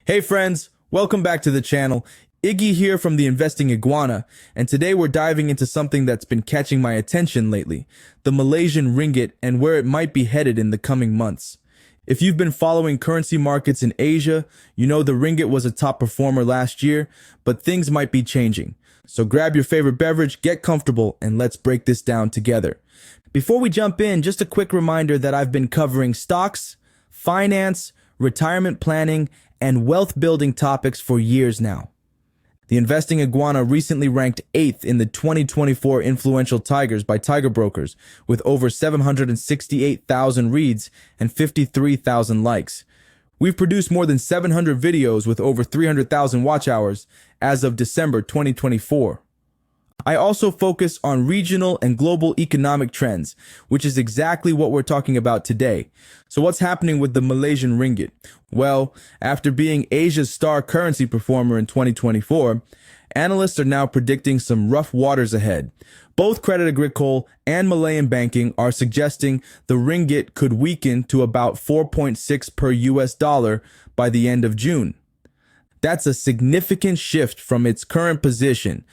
Hey friends, welcome back to the channel. Iggy here from the Investing Iguana, and today we're diving into something that's been catching my attention lately, the Malaysian Ringgit and where it might be headed in the coming months. If you've been following currency markets in Asia, you know the Ringgit was a top performer last year, but things might be changing. So grab your favorite beverage, get comfortable, and let's break this down together. Before we jump in, just a quick reminder that I've been covering stocks, finance, retirement planning, and wealth building topics for years now. The Investing Iguana recently ranked 8th in the 2024 Influential Tigers by Tiger Brokers with over 768,000 reads and 53,000 likes. We've produced more than 700 videos with over 300,000 watch hours as of December 2024. I also focus on regional and global economic trends, which is exactly what we're talking about today. So what's happening with the Malaysian Ringgit? Well, after being Asia's star currency performer in 2024, analysts are now predicting some rough waters ahead. Both Credit Agricole and Malayan Banking are suggesting the ringgit could weaken to about 4.6 per US dollar by the end of June. That's a significant shift from its current position.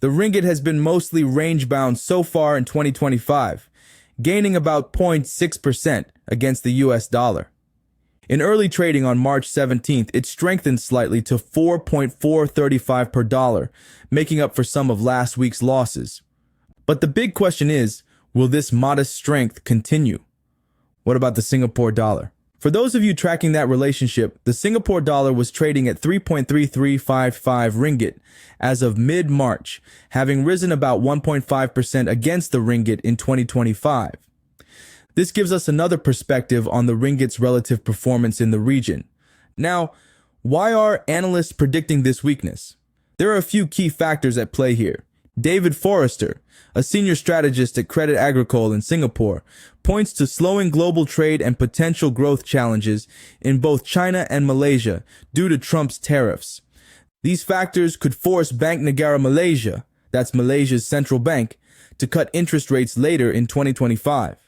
The ringgit has been mostly range-bound so far in 2025, gaining about 0.6% against the US dollar. In early trading on March 17th, it strengthened slightly to 4.435 per dollar, making up for some of last week's losses. But the big question is, will this modest strength continue? What about the Singapore dollar? For those of you tracking that relationship, the Singapore dollar was trading at 3.3355 ringgit as of mid-March, having risen about 1.5% against the ringgit in 2025. This gives us another perspective on the ringgit's relative performance in the region. Now, why are analysts predicting this weakness? There are a few key factors at play here. David Forrester, a senior strategist at Credit Agricole in Singapore, points to slowing global trade and potential growth challenges in both China and Malaysia due to Trump's tariffs. These factors could force Bank Negara Malaysia, that's Malaysia's central bank, to cut interest rates later in 2025.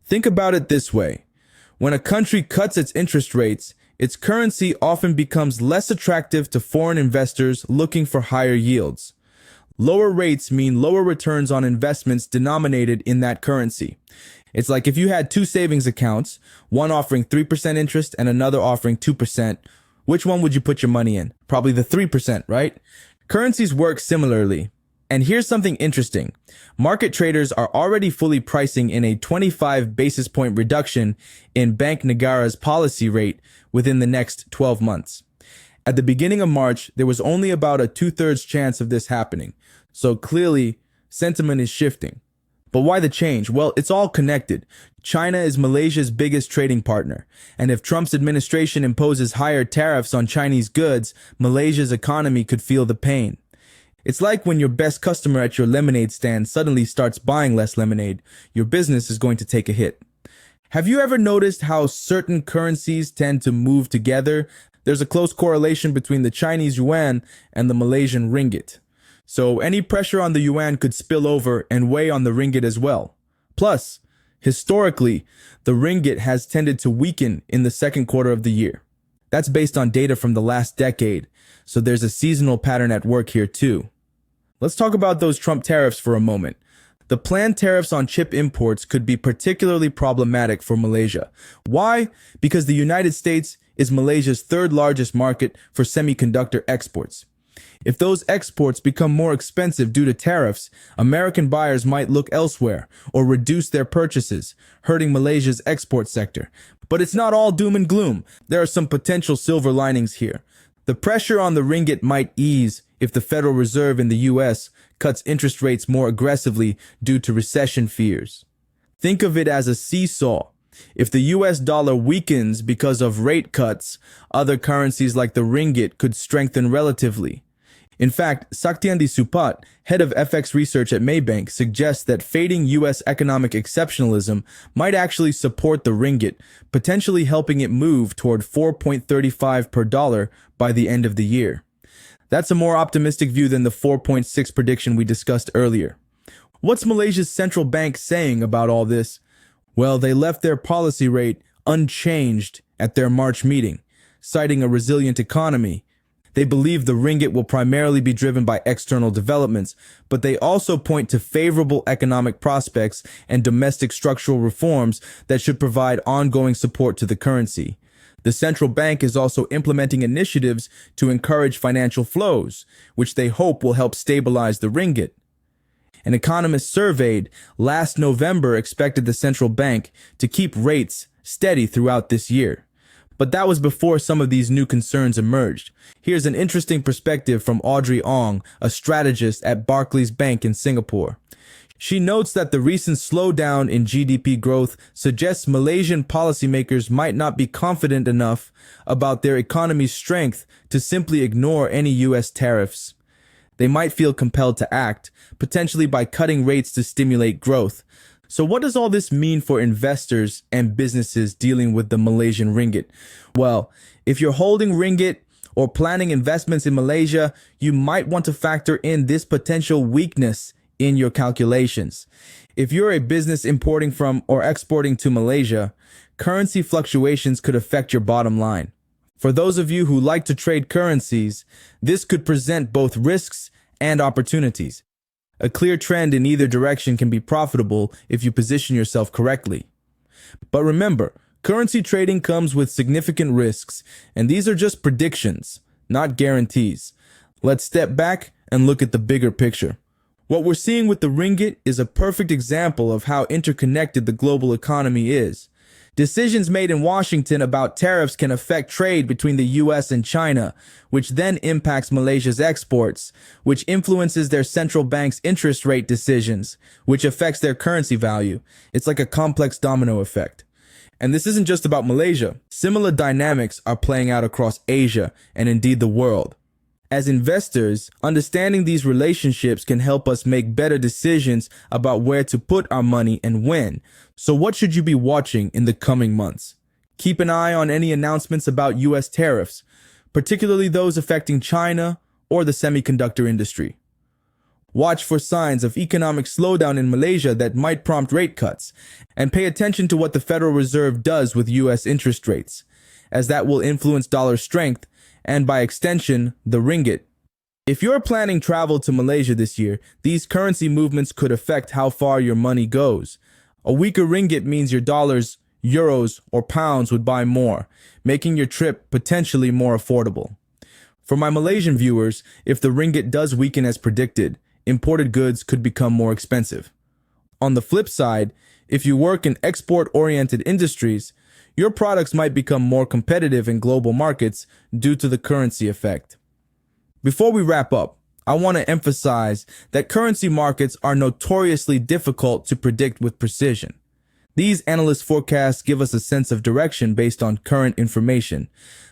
Think about it this way. When a country cuts its interest rates, its currency often becomes less attractive to foreign investors looking for higher yields. Lower rates mean lower returns on investments denominated in that currency. It's like if you had two savings accounts, one offering 3% interest and another offering 2%, which one would you put your money in? Probably the 3%, right? Currencies work similarly. And here's something interesting. Market traders are already fully pricing in a 25 basis point reduction in Bank Negara's policy rate within the next 12 months. At the beginning of March, there was only about a 2/3 chance of this happening. So clearly, sentiment is shifting. But why the change? Well, it's all connected. China is Malaysia's biggest trading partner. And if Trump's administration imposes higher tariffs on Chinese goods, Malaysia's economy could feel the pain. It's like when your best customer at your lemonade stand suddenly starts buying less lemonade, your business is going to take a hit. Have you ever noticed how certain currencies tend to move together? There's a close correlation between the Chinese yuan and the Malaysian ringgit. So any pressure on the yuan could spill over and weigh on the ringgit as well. Plus, historically, the ringgit has tended to weaken in the second quarter of the year. That's based on data from the last decade, so there's a seasonal pattern at work here too. Let's talk about those Trump tariffs for a moment. The planned tariffs on chip imports could be particularly problematic for Malaysia. Why? Because the United States is Malaysia's third largest market for semiconductor exports. If those exports become more expensive due to tariffs, American buyers might look elsewhere or reduce their purchases, hurting Malaysia's export sector. But it's not all doom and gloom. There are some potential silver linings here. The pressure on the ringgit might ease if the Federal Reserve in the US cuts interest rates more aggressively due to recession fears. Think of it as a seesaw. If the US dollar weakens because of rate cuts, other currencies like the ringgit could strengthen relatively. In fact, Saktiandi Supat, head of FX research at Maybank, suggests that fading US economic exceptionalism might actually support the ringgit, potentially helping it move toward 4.35 per dollar by the end of the year. That's a more optimistic view than the 4.6 prediction we discussed earlier. What's Malaysia's central bank saying about all this? Well, they left their policy rate unchanged at their March meeting. citing a resilient economy. They believe the ringgit will primarily be driven by external developments, but they also point to favorable economic prospects and domestic structural reforms that should provide ongoing support to the currency. The central bank is also implementing initiatives to encourage financial flows, which they hope will help stabilize the ringgit. An economist surveyed last November expected the central bank to keep rates steady throughout this year. But that was before some of these new concerns emerged. Here's an interesting perspective from Audrey Ong, a strategist at Barclays Bank in Singapore. She notes that the recent slowdown in GDP growth suggests Malaysian policymakers might not be confident enough about their economy's strength to simply ignore any U.S. tariffs. They might feel compelled to act, potentially by cutting rates to stimulate growth. So what does all this mean for investors and businesses dealing with the Malaysian ringgit? Well, if you're holding ringgit or planning investments in Malaysia, you might want to factor in this potential weakness in your calculations. If you're a business importing from or exporting to Malaysia, currency fluctuations could affect your bottom line. For those of you who like to trade currencies, this could present both risks and opportunities. A clear trend in either direction can be profitable if you position yourself correctly. But remember, currency trading comes with significant risks, and these are just predictions, not guarantees. Let's step back and look at the bigger picture. What we're seeing with the ringgit is a perfect example of how interconnected the global economy is. Decisions made in Washington about tariffs can affect trade between the US and China, which then impacts Malaysia's exports, which influences their central bank's interest rate decisions, which affects their currency value. It's like a complex domino effect. And this isn't just about Malaysia. Similar dynamics are playing out across Asia and indeed the world. As investors, understanding these relationships can help us make better decisions about where to put our money and when. So what should you be watching in the coming months? Keep an eye on any announcements about US tariffs, particularly those affecting China or the semiconductor industry. Watch for signs of economic slowdown in Malaysia that might prompt rate cuts, and pay attention to what the Federal Reserve does with US interest rates, as that will influence dollar strength and by extension, the ringgit. If you're planning travel to Malaysia this year, these currency movements could affect how far your money goes. A weaker ringgit means your dollars, euros, or pounds would buy more, making your trip potentially more affordable. For my Malaysian viewers, if the ringgit does weaken as predicted, imported goods could become more expensive. On the flip side, if you work in export-oriented industries, your products might become more competitive in global markets due to the currency effect. Before we wrap up, I want to emphasize that currency markets are notoriously difficult to predict with precision. These analyst forecasts give us a sense of direction based on current information,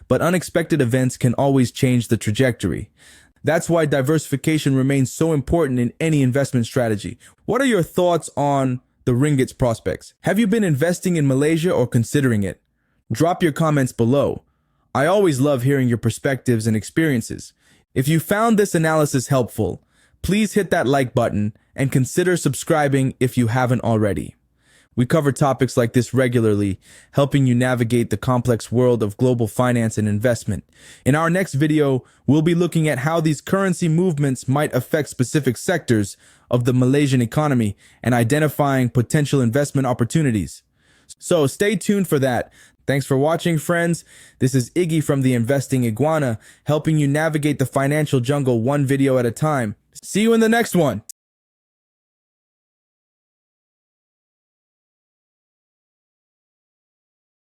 but unexpected events can always change the trajectory. That's why diversification remains so important in any investment strategy. What are your thoughts on the ringgit's prospects? Have you been investing in Malaysia or considering it? Drop your comments below. I always love hearing your perspectives and experiences. If you found this analysis helpful, please hit that like button and consider subscribing if you haven't already. We cover topics like this regularly, helping you navigate the complex world of global finance and investment. In our next video, we'll be looking at how these currency movements might affect specific sectors of the Malaysian economy and identifying potential investment opportunities. So stay tuned for that. Thanks for watching, friends. This is Iggy from the Investing Iguana, helping you navigate the financial jungle one video at a time. See you in the next one.